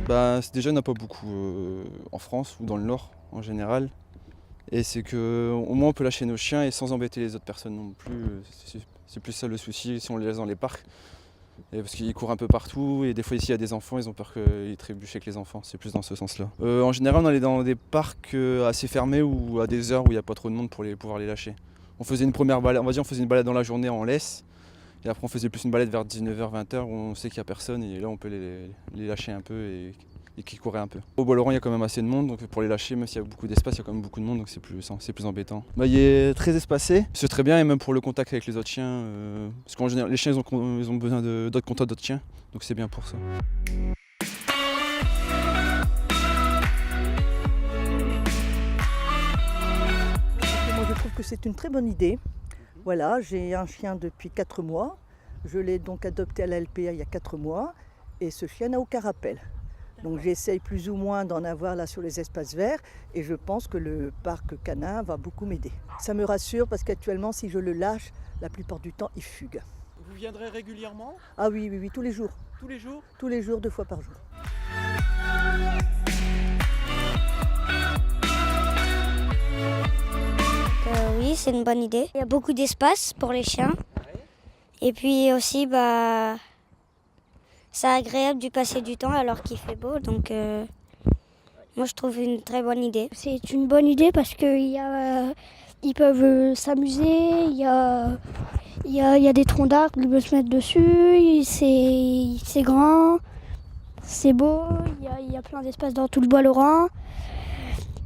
Déjà, il n'y en a pas beaucoup en France ou dans le Nord en général. Et c'est qu'au moins on peut lâcher nos chiens et sans embêter les autres personnes non plus. C'est plus ça le souci si on les laisse dans les parcs. Et parce qu'ils courent un peu partout et des fois ici il y a des enfants, ils ont peur qu'ils trébuchent avec les enfants. C'est plus dans ce sens-là. En général, on allait dans des parcs assez fermés ou à des heures où il n'y a pas trop de monde pour pouvoir les lâcher. On faisait une première balade, on faisait une balade dans la journée en laisse. Et après on faisait plus une balade vers 19h, 20h où on sait qu'il n'y a personne et là on peut les lâcher un peu et qui couraient un peu. Au Bois-Laurent il y a quand même assez de monde, donc pour les lâcher, même s'il y a beaucoup d'espace, il y a quand même beaucoup de monde, donc c'est plus embêtant. Il est très espacé, c'est très bien et même pour le contact avec les autres chiens, parce qu'en général les chiens ils ont besoin d'autres contacts d'autres chiens, donc c'est bien pour ça. Moi je trouve que c'est une très bonne idée. Voilà, j'ai un chien depuis 4 mois. Je l'ai donc adopté à la LPA il y a 4 mois et ce chien n'a aucun rappel. Donc j'essaye plus ou moins d'en avoir là sur les espaces verts et je pense que le parc canin va beaucoup m'aider. Ça me rassure parce qu'actuellement si je le lâche, la plupart du temps il fugue. Vous viendrez régulièrement? Ah oui, tous les jours. Tous les jours? Tous les jours, 2 fois par jour. Oui, c'est une bonne idée. Il y a beaucoup d'espace pour les chiens. Et puis aussi, c'est agréable de passer du temps alors qu'il fait beau. Donc, moi, je trouve une très bonne idée. C'est une bonne idée parce qu'ils peuvent s'amuser. Il y a des troncs d'arbres, ils peuvent se mettre dessus. C'est grand, c'est beau. Il y a plein d'espace dans tout le Bois-Laurent.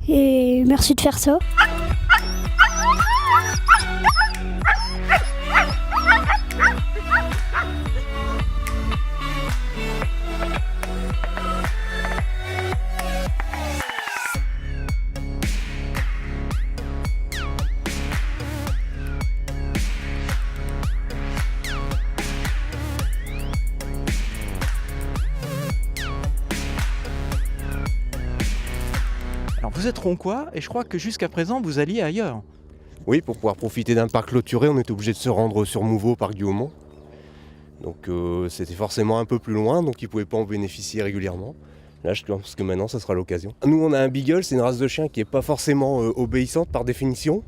Et merci de faire ça. Alors vous êtes roncois et je crois que jusqu'à présent vous alliez ailleurs. Oui, pour pouvoir profiter d'un parc clôturé, on était obligé de se rendre sur Mouveau, parc du Haumont. Donc c'était forcément un peu plus loin, donc ils ne pouvaient pas en bénéficier régulièrement. Là, je pense que maintenant, ça sera l'occasion. Nous, on a un Beagle, c'est une race de chien qui n'est pas forcément obéissante par définition.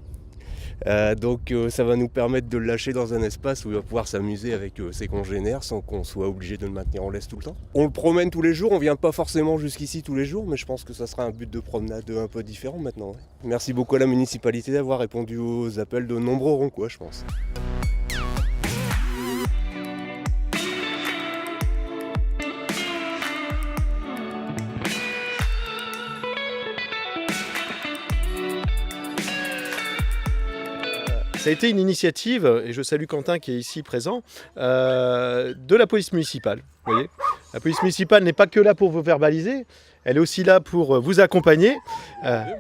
Donc ça va nous permettre de le lâcher dans un espace où il va pouvoir s'amuser avec ses congénères sans qu'on soit obligé de le maintenir en laisse tout le temps. On le promène tous les jours, on ne vient pas forcément jusqu'ici tous les jours, mais je pense que ça sera un but de promenade un peu différent maintenant. Ouais. Merci beaucoup à la municipalité d'avoir répondu aux appels de nombreux roncois, je pense. Ça a été une initiative, et je salue Quentin qui est ici présent, de la police municipale. Vous voyez, la police municipale n'est pas que là pour vous verbaliser, elle est aussi là pour vous accompagner. Mais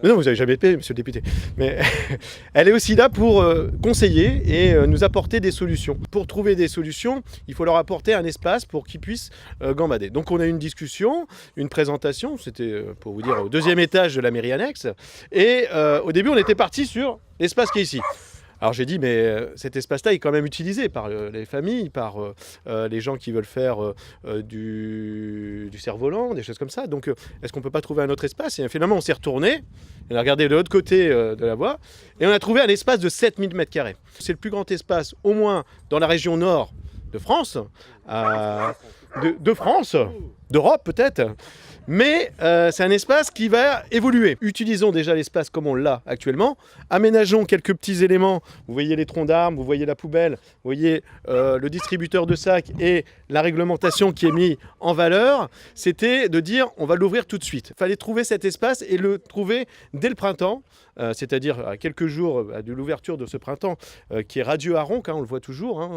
non, vous n'avez jamais été, monsieur le député. Mais elle est aussi là pour conseiller et nous apporter des solutions. Pour trouver des solutions, il faut leur apporter un espace pour qu'ils puissent gambader. Donc on a eu une discussion, une présentation, c'était pour vous dire au 2e étage de la mairie annexe. Et au début, on était parti sur l'espace qui est ici. Alors j'ai dit, mais cet espace-là est quand même utilisé par les familles, par les gens qui veulent faire du cerf-volant, des choses comme ça. Donc est-ce qu'on ne peut pas trouver un autre espace? Et finalement, on s'est retourné, on a regardé de l'autre côté de la voie, et on a trouvé un espace de 7000 m². C'est le plus grand espace, au moins dans la région nord de France, de France, d'Europe peut-être. Mais c'est un espace qui va évoluer. Utilisons déjà l'espace comme on l'a actuellement. Aménageons quelques petits éléments. Vous voyez les troncs d'arbres, vous voyez la poubelle, vous voyez le distributeur de sacs et la réglementation qui est mise en valeur. C'était de dire on va l'ouvrir tout de suite. Il fallait trouver cet espace et le trouver dès le printemps. C'est-à-dire à quelques jours de l'ouverture de ce printemps qui est radieux à Ronc, on le voit toujours,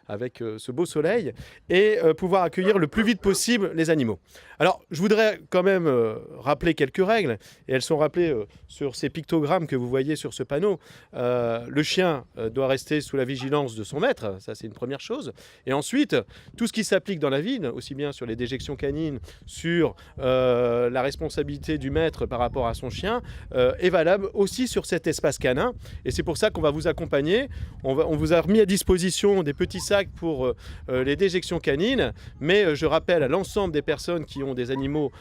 avec ce beau soleil, et pouvoir accueillir le plus vite possible les animaux. Alors, je voudrais voudrais quand même rappeler quelques règles, et elles sont rappelées sur ces pictogrammes que vous voyez sur ce panneau. Le chien doit rester sous la vigilance de son maître, ça c'est une première chose. Et ensuite, tout ce qui s'applique dans la ville, aussi bien sur les déjections canines, sur la responsabilité du maître par rapport à son chien, est valable aussi sur cet espace canin. Et c'est pour ça qu'on va vous accompagner. On vous a remis à disposition des petits sacs pour les déjections canines, mais je rappelle à l'ensemble des personnes qui ont des animaux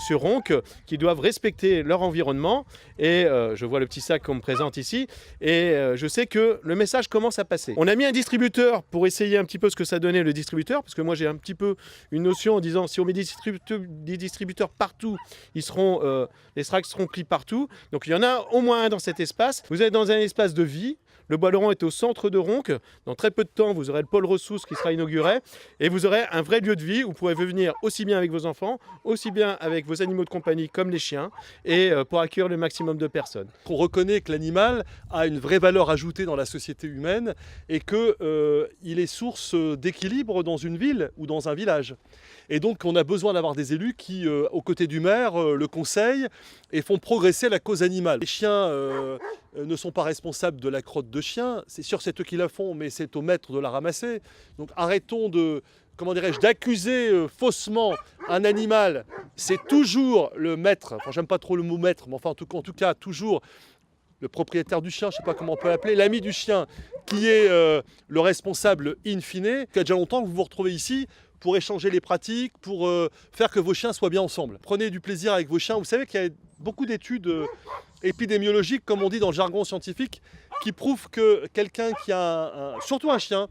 sur ronque qui doivent respecter leur environnement. Et je vois le petit sac qu'on me présente ici, et je sais que le message commence à passer. On a mis un distributeur pour essayer un petit peu ce que ça donnait le distributeur, parce que moi j'ai un petit peu une notion en disant si on met des distributeurs partout, les sacs seront pris partout. Donc il y en a au moins un dans cet espace. Vous êtes dans un espace de vie. Le Bois Laurent est au centre de Ronque. Dans très peu de temps, vous aurez le pôle ressources qui sera inauguré. Et vous aurez un vrai lieu de vie où vous pourrez venir aussi bien avec vos enfants, aussi bien avec vos animaux de compagnie comme les chiens, et pour accueillir le maximum de personnes. On reconnaît que l'animal a une vraie valeur ajoutée dans la société humaine et qu'il est source d'équilibre dans une ville ou dans un village. Et donc on a besoin d'avoir des élus qui, aux côtés du maire, le conseillent et font progresser la cause animale. Les chiens ne sont pas responsables de la crotte de chien, c'est sûr c'est eux qui la font, mais c'est au maître de la ramasser. Donc arrêtons d'accuser faussement un animal. C'est toujours le maître, enfin j'aime pas trop le mot maître, mais enfin en tout cas toujours le propriétaire du chien, je ne sais pas comment on peut l'appeler, l'ami du chien, qui est le responsable in fine. Il y a déjà longtemps que vous vous retrouvez ici pour échanger les pratiques, pour faire que vos chiens soient bien ensemble. Prenez du plaisir avec vos chiens. Vous savez qu'il y a beaucoup d'études épidémiologiques, comme on dit dans le jargon scientifique, qui prouvent que quelqu'un qui a, surtout un chien,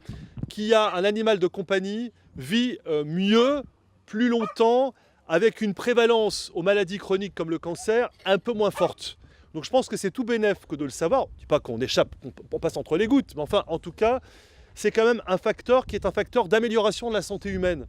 qui a un animal de compagnie, vit mieux, plus longtemps, avec une prévalence aux maladies chroniques comme le cancer un peu moins forte. Donc je pense que c'est tout bénef que de le savoir. Je ne dis pas qu'on échappe, qu'on passe entre les gouttes, mais enfin, en tout cas, c'est quand même un facteur qui est un facteur d'amélioration de la santé humaine.